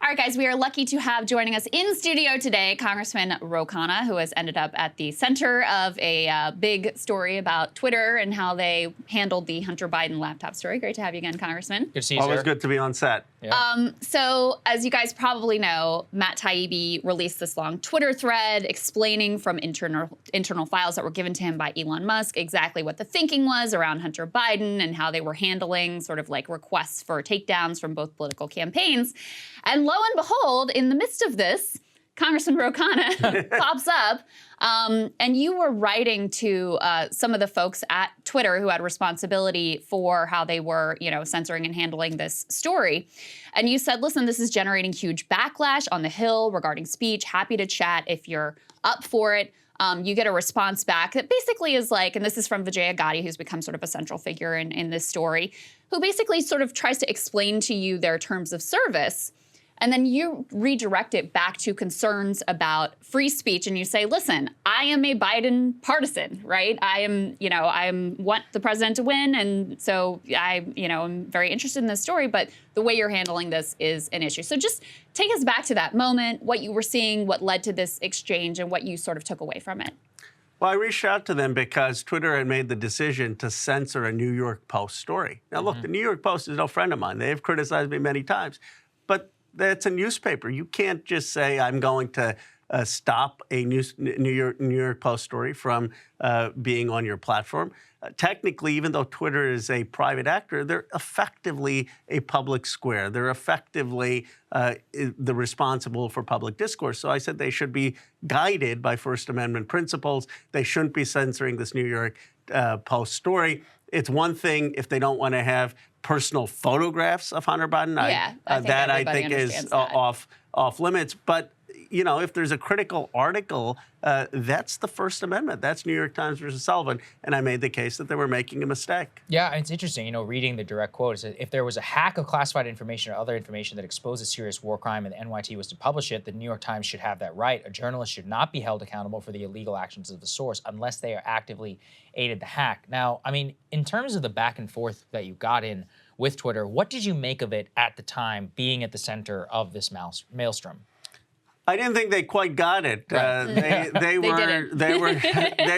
All right, guys, we are lucky to have joining us in studio today Congressman Ro Khanna, who has ended up at the center of a big story about Twitter and how they handled the Hunter Biden laptop story. Great to have you again, Congressman. Good to see you, Always sir. good to be on set. Yeah. So, as you guys probably know, Matt Taibbi released this long Twitter thread explaining from internal files that were given to him by Elon Musk exactly what the thinking was around Hunter Biden and how they were handling sort of like requests for takedowns from both political campaigns. And lo and behold, in the midst of this, Congressman Ro Khanna pops up, and you were writing to some of the folks at Twitter who had responsibility for how they were, censoring and handling this story. And you said, listen, this is generating huge backlash on the Hill regarding speech. Happy to chat if you're up for it. You get a response back that basically is like, and this is from Vijaya Gadde, who's become sort of a central figure in this story, who basically sort of tries to explain to you their terms of service. And then you redirect it back to concerns about free speech, and you say, listen, I am a Biden partisan, right? I want the president to win, and so I'm very interested in this story, but the way you're handling this is an issue. So just take us back to that moment, what you were seeing, what led to this exchange, and what you sort of took away from it. Well, I reached out to them because Twitter had made the decision to censor a New York Post story. Now, look, the New York Post is no friend of mine. They have criticized me many times, but that's a newspaper. You can't just say I'm going to stop a New York Post story from being on your platform. Technically, even though Twitter is a private actor, they're effectively a public square. They're effectively the responsible for public discourse. So I said they should be guided by First Amendment principles. They shouldn't be censoring this New York Post story. It's one thing if they don't want to have personal photographs of Hunter Biden. I think is off limits. But if there's a critical article, that's the First Amendment. That's New York Times versus Sullivan. And I made the case that they were making a mistake. Yeah, it's interesting, reading the direct quote. If there was a hack of classified information or other information that exposed a serious war crime and the NYT was to publish it, the New York Times should have that right. A journalist should not be held accountable for the illegal actions of the source unless they are actively aided the hack. Now, in terms of the back and forth that you got in with Twitter, what did you make of it at the time, being at the center of this maelstrom? I didn't think they quite got it. Right. They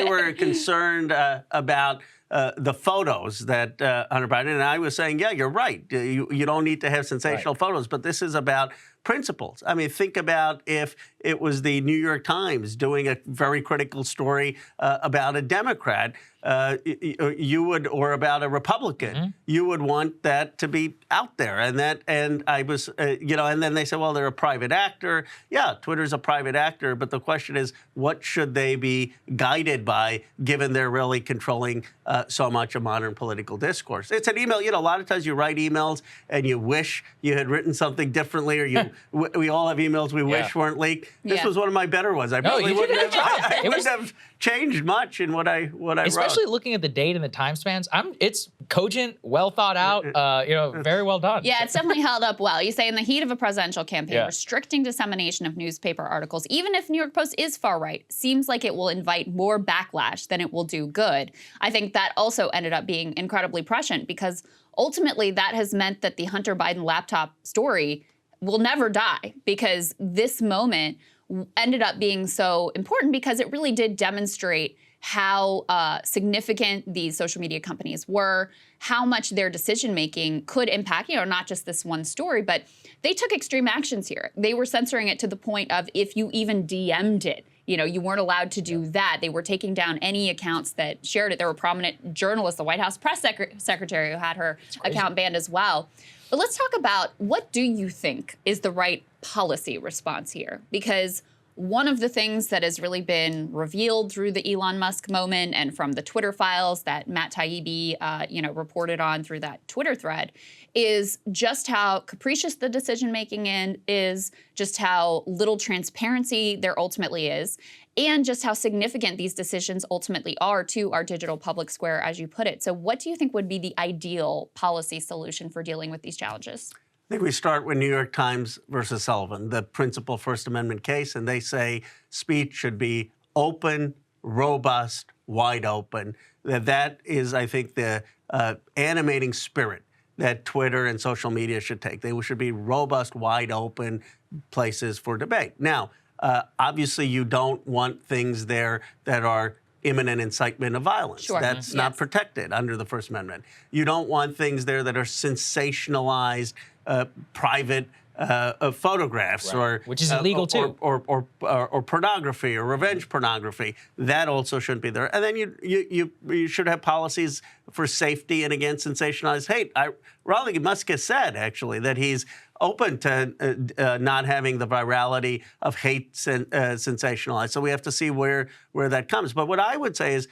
were concerned about the photos that Hunter Biden, and I was saying, yeah, you're right. You don't need to have sensational photos, but this is about principles. Think about if it was the New York Times doing a very critical story about a Democrat, or about a Republican, you would want that to be out there. And I was, and then they said, well, they're a private actor. Yeah, Twitter's a private actor, but the question is, what should they be guided by, given they're really controlling so much of modern political discourse? It's an email. A lot of times you write emails and you wish you had written something differently, or we all have emails we wish weren't leaked. This was one of my better ones. I probably wouldn't have changed much in what I wrote. Especially looking at the date and the time spans, it's cogent, well thought out, very well done. Yeah, it's definitely held up well. You say in the heat of a presidential campaign, restricting dissemination of newspaper articles, even if New York Post is far right, seems like it will invite more backlash than it will do good. I think that also ended up being incredibly prescient because ultimately that has meant that the Hunter Biden laptop story will never die, because this moment ended up being so important because it really did demonstrate how significant these social media companies were, how much their decision-making could impact, not just this one story, but they took extreme actions here. They were censoring it to the point of if you even DM'd it, you weren't allowed to do that. They were taking down any accounts that shared it. There were prominent journalists, the White House press secretary who had her account banned as well. But let's talk about, what do you think is the right policy response here? Because one of the things that has really been revealed through the Elon Musk moment and from the Twitter files that Matt Taibbi, reported on through that Twitter thread is just how capricious the decision-making is, just how little transparency there ultimately is, and just how significant these decisions ultimately are to our digital public square, as you put it. So what do you think would be the ideal policy solution for dealing with these challenges? I think we start with New York Times versus Sullivan, the principal First Amendment case, and they say speech should be open, robust, wide open. That is, I think, the animating spirit that Twitter and social media should take. They should be robust, wide open places for debate. Now, obviously, you don't want things there that are imminent incitement of violence. Sure. That's not protected under the First Amendment. You don't want things there that are sensationalized, private photographs, or which is illegal too, or pornography or revenge pornography. That also shouldn't be there. And then you should have policies for safety and against sensationalized hate. Raleigh Musk has said actually that he's open to not having the virality of hate sensationalized. So we have to see where that comes. But what I would say is,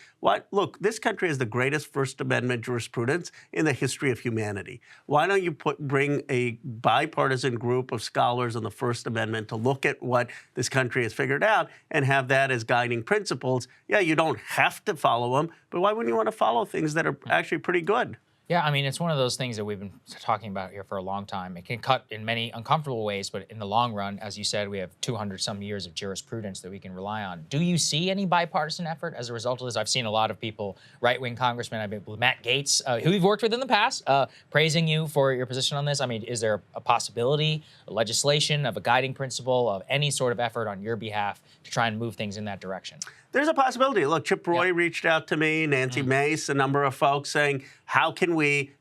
look, this country has the greatest First Amendment jurisprudence in the history of humanity. Why don't you bring a bipartisan group of scholars on the First Amendment to look at what this country has figured out and have that as guiding principles? Yeah, you don't have to follow them, but why wouldn't you want to follow things that are actually pretty good? Yeah, I mean, it's one of those things that we've been talking about here for a long time. It can cut in many uncomfortable ways, but in the long run, as you said, we have 200-some years of jurisprudence that we can rely on. Do you see any bipartisan effort as a result of this? I've seen a lot of people, right-wing congressmen, I mean, Matt Gaetz, who we've worked with in the past, praising you for your position on this. I mean, is there a possibility, a legislation of a guiding principle of any sort of effort on your behalf to try and move things in that direction? There's a possibility. Look, Chip Roy reached out to me, Nancy Mace, a number of folks saying, how can we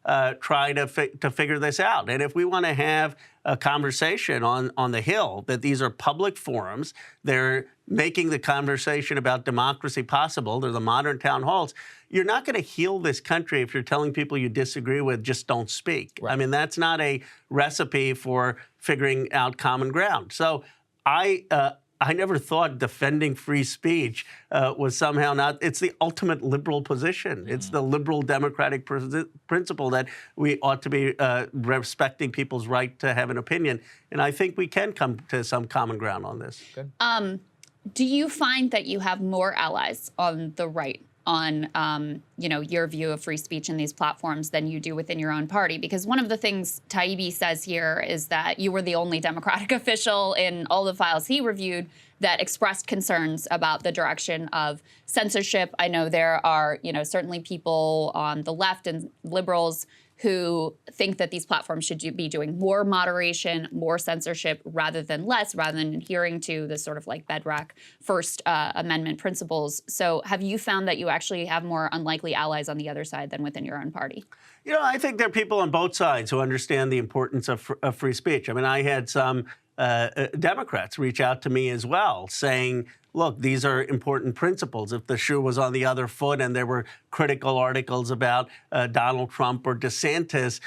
try to figure this out? And if we want to have a conversation on the Hill, that these are public forums, they're making the conversation about democracy possible, they're the modern town halls. You're not going to heal this country if you're telling people you disagree with, just don't speak. Right. I mean, that's not a recipe for figuring out common ground. So I never thought defending free speech was somehow not. It's the ultimate liberal position. It's the liberal democratic principle that we ought to be respecting people's right to have an opinion. And I think we can come to some common ground on this. Good. Do you find that you have more allies on the right on your view of free speech in these platforms than you do within your own party? Because one of the things Taibbi says here is that you were the only Democratic official in all the files he reviewed that expressed concerns about the direction of censorship. I know there are, certainly people on the left and liberals who think that these platforms should be doing more moderation, more censorship, rather than less, rather than adhering to the sort of like bedrock First Amendment principles. So have you found that you actually have more unlikely allies on the other side than within your own party? I think there are people on both sides who understand the importance of free speech. I mean, I had some Democrats reach out to me as well, saying, look, these are important principles. If the shoe was on the other foot and there were critical articles about Donald Trump or DeSantis,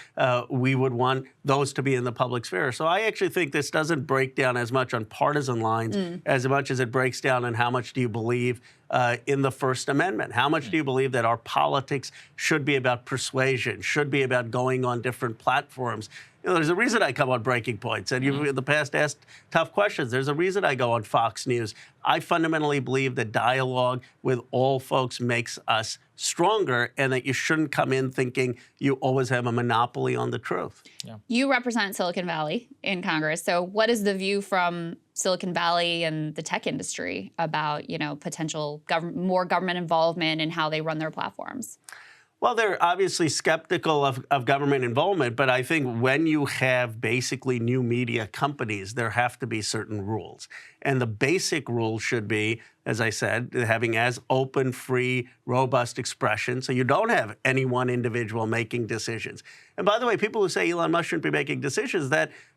we would want those to be in the public sphere. So I actually think this doesn't break down as much on partisan lines as much as it breaks down on how much do you believe in the First Amendment? How much do you believe that our politics should be about persuasion, should be about going on different platforms? There's a reason I come on Breaking Points, and you've in the past asked tough questions. There's a reason I go on Fox News. I fundamentally believe that dialogue with all folks makes us stronger, and that you shouldn't come in thinking you always have a monopoly on the truth. Yeah. You represent Silicon Valley in Congress. So what is the view from Silicon Valley and the tech industry about, potential more government involvement in how they run their platforms? Well, they're obviously skeptical of government involvement, but I think when you have basically new media companies, there have to be certain rules. And the basic rule should be, as I said, having as open, free, robust expression, so you don't have any one individual making decisions. And by the way, people who say Elon Musk shouldn't be making decisions,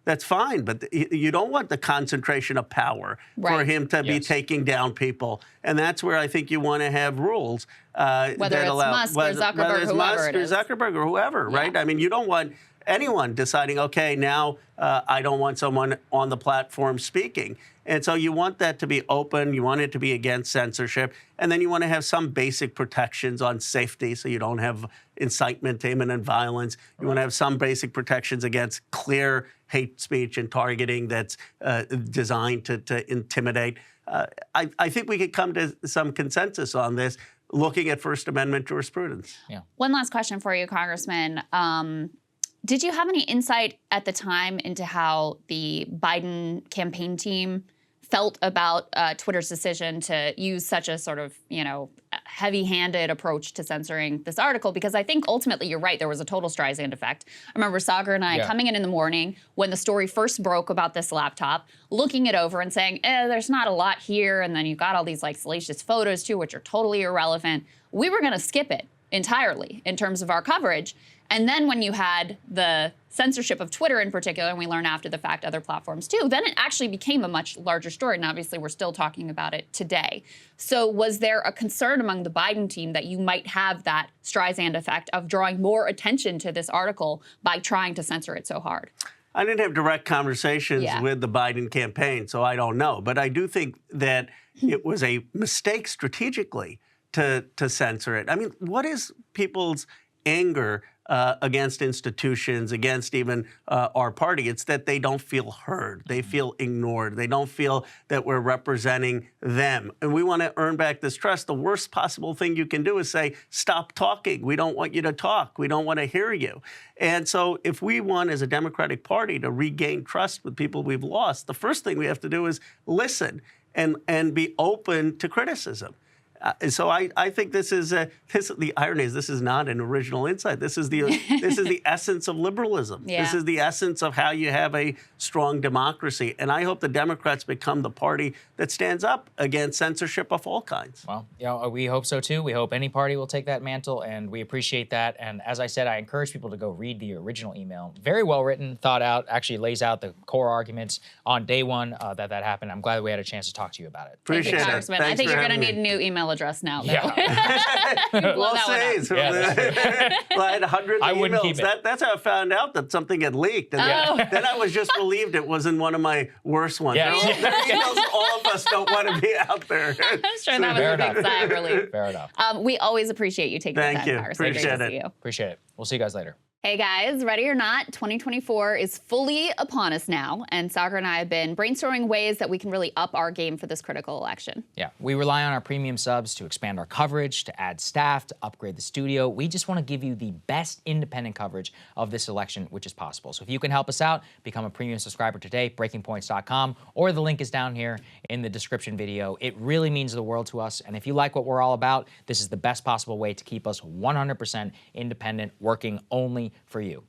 that's fine, but you don't want the concentration of power for him to be taking down people. And that's where I think you want to have rules whether it's Musk or Zuckerberg, whoever it is. Zuckerberg or whoever, right? I mean, you don't want anyone deciding, okay, now I don't want someone on the platform speaking. And so you want that to be open. You want it to be against censorship. And then you want to have some basic protections on safety so you don't have incitement to imminent violence. You want to have some basic protections against clear hate speech and targeting that's designed to intimidate. I think we could come to some consensus on this, looking at First Amendment jurisprudence. Yeah. One last question for you, Congressman. Did you have any insight at the time into how the Biden campaign team felt about Twitter's decision to use such a sort of, heavy-handed approach to censoring this article, because I think ultimately you're right, there was a total Streisand effect. I remember Sagar and I coming in the morning when the story first broke about this laptop, looking it over and saying, there's not a lot here, and then you've got all these like salacious photos too, which are totally irrelevant. We were gonna skip it entirely in terms of our coverage. And then when you had the censorship of Twitter in particular, and we learned after the fact other platforms too, then it actually became a much larger story. And obviously we're still talking about it today. So was there a concern among the Biden team that you might have that Streisand effect of drawing more attention to this article by trying to censor it so hard? I didn't have direct conversations with the Biden campaign, so I don't know. But I do think that it was a mistake strategically to censor it. I mean, what is people's anger against institutions, against even our party? It's that they don't feel heard. They feel ignored. They don't feel that we're representing them. And we want to earn back this trust. The worst possible thing you can do is say, stop talking. We don't want you to talk. We don't want to hear you. And so if we want as a Democratic Party to regain trust with people we've lost, the first thing we have to do is listen and be open to criticism. So I think this is the irony is this is not an original insight. This is the essence of liberalism. Yeah. This is the essence of how you have a strong democracy. And I hope the Democrats become the party that stands up against censorship of all kinds. Well, we hope so too. We hope any party will take that mantle, and we appreciate that. And as I said, I encourage people to go read the original email. Very well written, thought out. Actually lays out the core arguments on day one that happened. I'm glad that we had a chance to talk to you about it. Appreciate it. Congressman. I think you're going to need a new email address now. Though. Yeah. We'll see. So well, I had hundreds of I wouldn't emails. keep it. That's how I found out that something had leaked. And then I was just relieved it wasn't one of my worst ones. Yeah. There are emails all of us don't want to be out there. I'm sure that was a big sigh of relief. Fair enough. We always appreciate you taking the time, Congressman. Appreciate Great to it. see you. Appreciate it. We'll see you guys later. Hey guys, ready or not, 2024 is fully upon us now, and Sagar and I have been brainstorming ways that we can really up our game for this critical election. Yeah, we rely on our premium subs to expand our coverage, to add staff, to upgrade the studio. We just want to give you the best independent coverage of this election, which is possible. So if you can help us out, become a premium subscriber today, breakingpoints.com, or the link is down here in the description video. It really means the world to us, and if you like what we're all about, this is the best possible way to keep us 100% independent, working only for you.